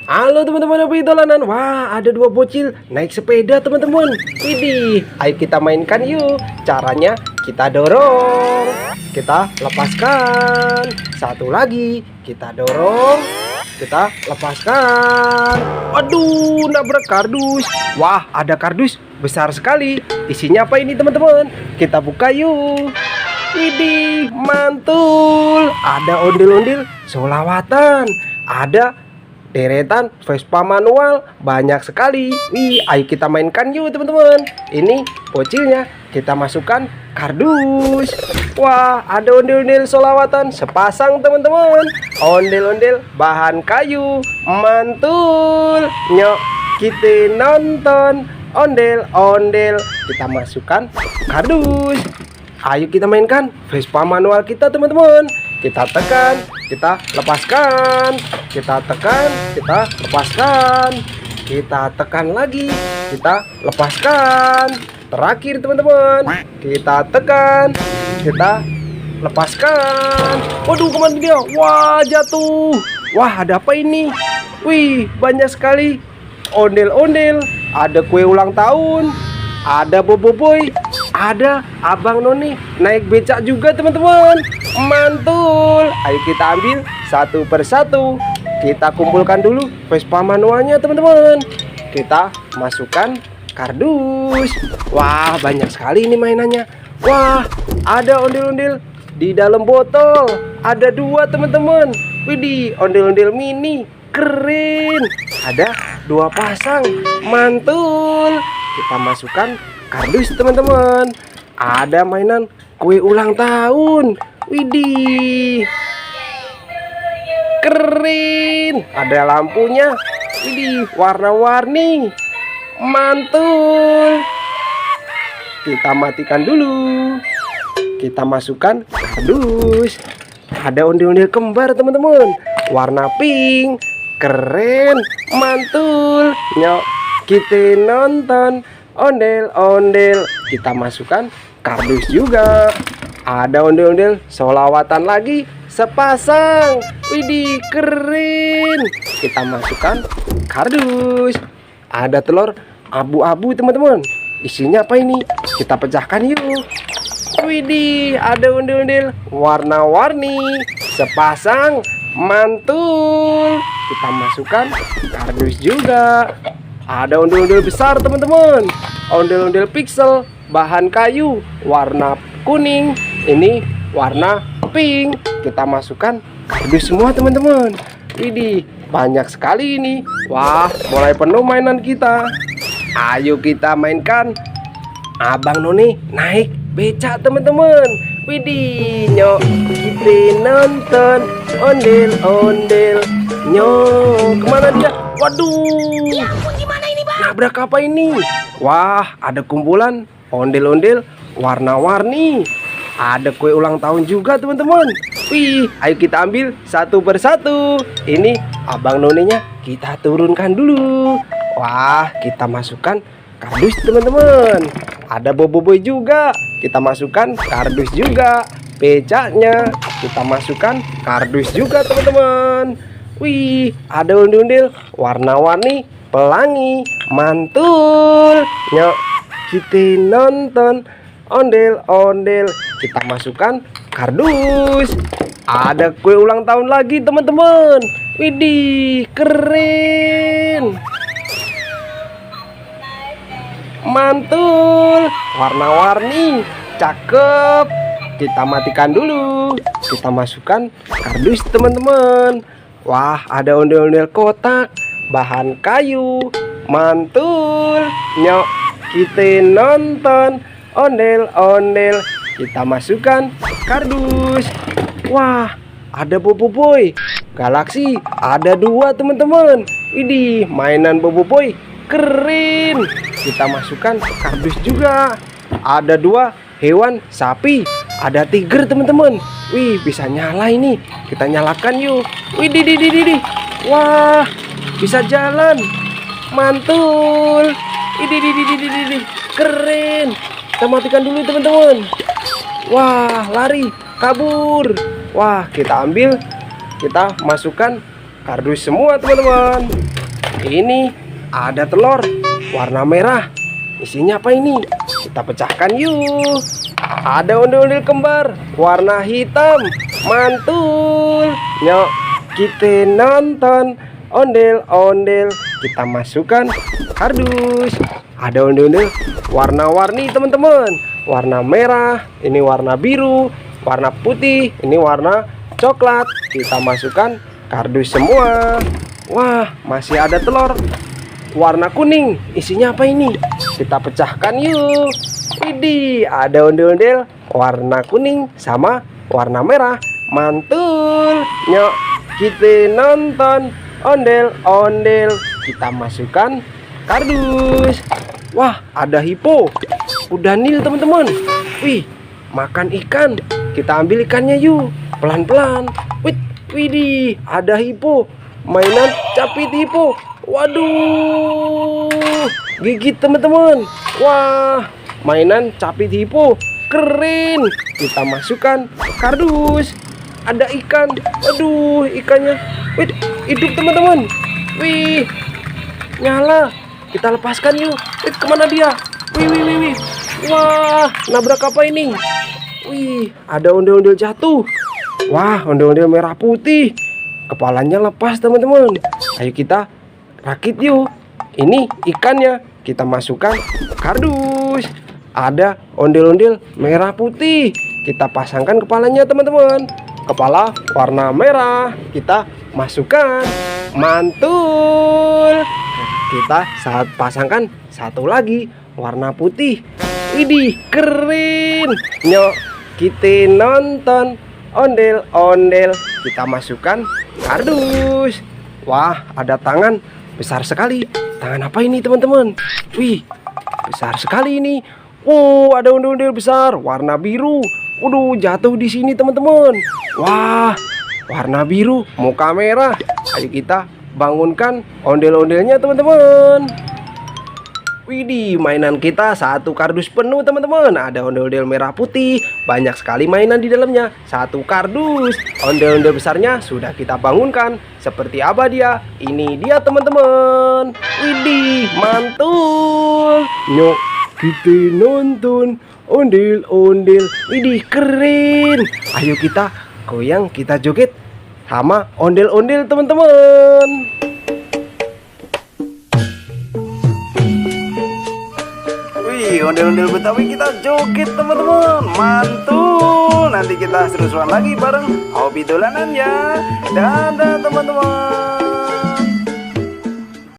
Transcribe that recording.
Halo teman-teman hobi dolanan. Wah, ada dua bocil naik sepeda teman-teman. Widih, ayo kita mainkan yuk. Caranya kita dorong, kita lepaskan. Satu lagi, kita dorong, kita lepaskan. Waduh, nabrak kardus. Wah, ada kardus besar sekali. Isinya apa ini teman-teman? Kita buka yuk. Widih, mantul. Ada ondel-ondel solawatan. Ada deretan Vespa manual banyak sekali. Wih, ayo kita mainkan yuk teman-teman. Ini bocilnya kita masukkan kardus. Wah, ada ondel-ondel solawatan sepasang teman-teman. Ondel-ondel bahan kayu mantul. Nyok, kita nonton ondel-ondel. Kita masukkan kardus. Ayo kita mainkan Vespa manual kita teman-teman. Kita tekan, kita lepaskan, kita tekan, kita lepaskan, kita tekan lagi, kita lepaskan. Terakhir teman-teman, kita tekan, kita lepaskan. Waduh, kemana dia? Wah, jatuh. Wah, ada apa ini? Wih, banyak sekali ondel-ondel. Ada kue ulang tahun, ada boboiboy, ada abang noni naik becak juga teman-teman. Mantul. Ayo kita ambil satu persatu. Kita kumpulkan dulu Vespa manualnya teman-teman. Kita masukkan kardus. Wah, banyak sekali ini mainannya. Wah, ada ondel-ondel di dalam botol. Ada dua teman-teman. Widih, ondel-ondel mini. Keren. Ada dua pasang. Mantul. Kita masukkan kardus teman-teman. Ada mainan kue ulang tahun. Widih, keren. Ada lampunya. Widih, warna-warni. Mantul. Kita matikan dulu. Kita masukkan kardus. Ada ondel-ondel kembar teman-teman. Warna pink. Keren. Mantul. Nyok, kita nonton ondel-ondel. Kita masukkan kardus juga. Ada ondel-ondel solawatan lagi sepasang. Widih, keren. Kita masukkan kardus. Ada telur abu-abu teman-teman. Isinya apa ini? Kita pecahkan yuk. Widih, ada ondel-ondel warna-warni sepasang. Mantul. Kita masukkan kardus juga. Ada ondel-ondel besar teman-teman. Ondel-ondel pixel bahan kayu warna kuning. Ini warna pink. Kita masukkan kardus semua teman-teman. Widih, banyak sekali ini. Wah, mulai penuh mainan kita. Ayo kita mainkan abang noni naik becak teman-teman. Widih, nyok, kita nonton ondel-ondel. Nyok, kemana dia? Waduh, nabrak apa ini? Wah, ada kumpulan ondel-ondel warna-warni. Ada kue ulang tahun juga teman-teman. Wih, ayo kita ambil satu persatu. Ini abang noninya kita turunkan dulu. Wah, kita masukkan kardus teman-teman. Ada boboiboy juga. Kita masukkan kardus juga. Becaknya kita masukkan kardus juga teman-teman. Wih, ada ondel-ondel warna-warni pelangi. Mantul. Nyok, kita nonton ondel-ondel. Kita masukkan kardus. Ada kue ulang tahun lagi teman-teman. Widih, keren. Mantul. Warna-warni. Cakep. Kita matikan dulu. Kita masukkan kardus teman-teman. Wah, ada ondel-ondel kotak bahan kayu. Mantul. Nyok, kita nonton ondel-ondel. Kita masukkan kardus. Wah, ada boboiboy galaksi. Ada dua teman-teman. Widih, mainan boboiboy keren. Kita masukkan kardus juga. Ada dua hewan sapi. Ada tiger teman-teman. Wih, bisa nyala ini. Kita nyalakan yuk. Widih. Wah, bisa jalan. Mantul. Widih. Keren. Kita matikan dulu teman-teman. Wah, lari, kabur. Wah, kita ambil, kita masukkan kardus semua teman-teman. Ini ada telur warna merah. Isinya apa ini? Kita pecahkan yuk. Ada ondel-ondel kembar warna hitam. Mantul. Yuk kita nonton ondel-ondel. Kita masukkan kardus. Ada ondel-ondel warna-warni teman-teman. Warna merah, ini warna biru, warna putih, ini warna coklat. Kita masukkan kardus semua. Wah, masih ada telur warna kuning. Isinya apa ini? Kita pecahkan yuk. Widih, ada ondel-ondel warna kuning sama warna merah. Mantul. Yuk kita nonton ondel-ondel. Kita masukkan kardus. Wah, ada hipo, udanil teman-teman. Wih, makan ikan. Kita ambil ikannya yuk, pelan-pelan. Widih, ada hipo. Mainan capit hipo. Waduh, gigit teman-teman. Wah, mainan capit hipo, keren. Kita masukkan kardus. Ada ikan. Aduh, ikannya. Wih, hidup teman-teman. Wih, nyala. Kita lepaskan yuk. Kemana dia? Wih. Wah, nabrak apa ini? Wih, ada ondel-ondel jatuh. Wah, ondel-ondel merah putih. Kepalanya lepas teman-teman. Ayo kita rakit yuk. Ini ikannya. Kita masukkan kardus. Ada ondel-ondel merah putih. Kita pasangkan kepalanya teman-teman. Kepala warna merah. Kita masukkan. Mantul. Kita pasangkan satu lagi warna putih. Widih, keren. Yuk kita nonton ondel-ondel. Kita masukkan kardus. Wah, ada tangan besar sekali. Tangan apa ini teman-teman? Wih, besar sekali ini. Oh, ada ondel-ondel besar warna biru. Waduh, jatuh di sini teman-teman. Wah, warna biru, muka merah. Ayo kita bangunkan ondel-ondelnya teman-teman. Widih, mainan kita satu kardus penuh teman-teman. Ada ondel-ondel merah putih, banyak sekali mainan di dalamnya. Satu kardus. Ondel-ondel besarnya sudah kita bangunkan. Seperti apa dia? Ini dia teman-teman. Widih, mantul. Yuk kita nonton ondel-ondel. Widih, keren. Ayo kita goyang, kita joget sama ondel-ondel teman-teman. Wih, ondel-ondel Betawi kita joget teman-teman. Mantul. Nanti kita seru-seruan lagi bareng hobi dolanan ya. Dadah teman-teman.